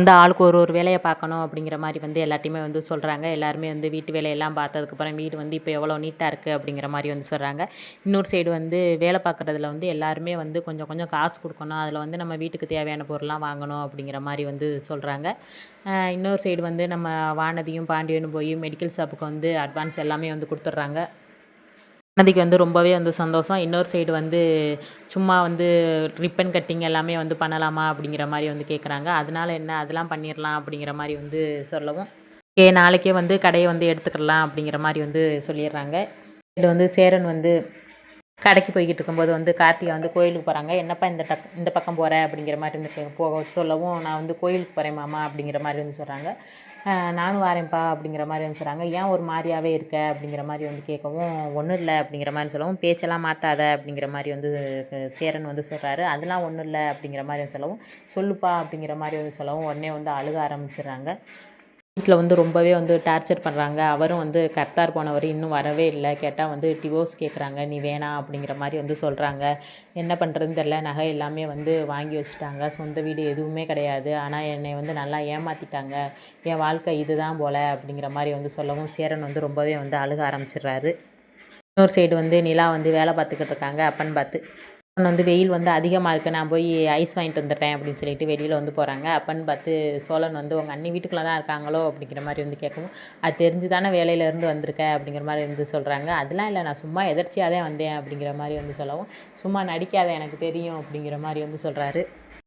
இந்த ஆளுக்கு ஒரு ஒரு வேலையை பார்க்கணும் அப்படிங்கிற மாதிரி வந்து எல்லாத்தையுமே வந்து சொல்கிறாங்க. எல்லாருமே வந்து வீட்டு வேலையெல்லாம் பார்த்ததுக்கப்புறம் வீடு வந்து இப்போ எவ்வளோ நீட்டாக இருக்குது அப்படிங்கிற மாதிரி வந்து சொல்கிறாங்க. இன்னொரு சைடு வந்து வேலை பார்க்குறதுல வந்து எல்லாருமே வந்து கொஞ்சம் கொஞ்சம் காசு கொடுக்கணும். அதில் வந்து நம்ம வீட்டுக்கு தேவையான பொருள்லாம் வாங்கணும் அப்படிங்கிற மாதிரி வந்து சொல்கிறாங்க. இன்னொரு சைடு வந்து நம்ம வானதியும் பாண்டியனும் போய் மெடிக்கல் ஷாப்புக்கு வந்து அட்வான்ஸ் எல்லாமே வந்து கொடுத்துட்றாங்க. வானதிக்கு வந்து ரொம்பவே வந்து சந்தோஷம். இன்னொரு சைடு வந்து சும்மா வந்து ரிப்பன் கட்டிங் எல்லாமே வந்து பண்ணலாமா அப்படிங்கிற மாதிரி வந்து கேட்குறாங்க. அதனால என்ன அதெல்லாம் பண்ணிடலாம் அப்படிங்கிற மாதிரி வந்து சொல்லவும், ஓகே நாளைக்கே வந்து கடைய வந்து எடுத்துக்கலாம் அப்படிங்கிற மாதிரி வந்து சொல்லிடுறாங்க. இது வந்து சேரன் வந்து கடைக்கு போய்கிட்டு இருக்கும்போது வந்து கார்த்திகா வந்து கோயிலுக்கு போகிறாங்க. என்னப்பா இந்த பக்கம் போகிற அப்படிங்கிற மாதிரி வந்து போக சொல்லவும், நான் வந்து கோயிலுக்கு போகிறேன் மாமா அப்படிங்கிற மாதிரி வந்து சொல்கிறாங்க. நானும் வரேன்ப்பா அப்படிங்கிற மாதிரி வந்து சொல்கிறாங்க. ஏன் ஒரு மாதிரியாவே இருக்க அப்படிங்கிற மாதிரி வந்து கேட்கவும், ஒன்றும் இல்லை அப்படிங்கிற மாதிரி சொல்லவும், பேச்செல்லாம் மாற்றாத அப்படிங்கிற மாதிரி வந்து சேரன் வந்து சொல்கிறாரு. அதெல்லாம் ஒன்றும் இல்லை அப்படிங்கிற மாதிரி வந்து சொல்லவும், சொல்லுப்பா அப்படிங்கிற மாதிரி வந்து சொல்லவும் உடனே வந்து அழுக ஆரம்பிச்சிடுறாங்க. வீட்டில் வந்து ரொம்பவே வந்து டார்ச்சர் பண்ணுறாங்க. அவரும் வந்து கத்தார் போனவர் இன்னும் வரவே இல்லை. கேட்டால் வந்து டிவோர்ஸ் கேட்குறாங்க. நீ வேணாம் அப்படிங்கிற மாதிரி வந்து சொல்கிறாங்க. என்ன பண்ணுறதுன்னு தெரில. நகை எல்லாமே வந்து வாங்கி வச்சுட்டாங்க. சொந்த வீடு எதுவுமே கிடையாது. ஆனால் என்னை வந்து நல்லா ஏமாற்றிட்டாங்க. என் வாழ்க்கை இதுதான் போல் அப்படிங்கிற மாதிரி வந்து சொல்லவும் சேரன் வந்து ரொம்பவே வந்து அழுக ஆரம்பிச்சிடுறாரு. இன்னொரு சைடு வந்து நிலா வந்து வேலை பார்த்துக்கிட்டு இருக்காங்க அப்பன்னு பார்த்து. அப்பன் வந்து வெயில் வந்து அதிகமாக இருக்குது, நான் போய் ஐஸ் வாங்கிட்டு வந்துடுறேன் அப்படின்னு சொல்லிட்டு வெளியில் வந்து போகிறாங்க. அப்பன்னு பார்த்து சோழன் வந்து உங்கள் அண்ணி வீட்டுக்குள்ளே தான் இருக்காங்களோ அப்படிங்கிற மாதிரி வந்து கேட்கவும், அது தெரிஞ்சு தானே வேலையிலேருந்து வந்திருக்க அப்படிங்கிற மாதிரி வந்து சொல்கிறாங்க. அதெல்லாம் இல்லை, நான் சும்மா எதர்ச்சியாக தான் வந்தேன் அப்படிங்கிற மாதிரி வந்து சொல்லவும், சும்மா நடிக்காத எனக்கு தெரியும் அப்படிங்கிற மாதிரி வந்து சொல்கிறாரு.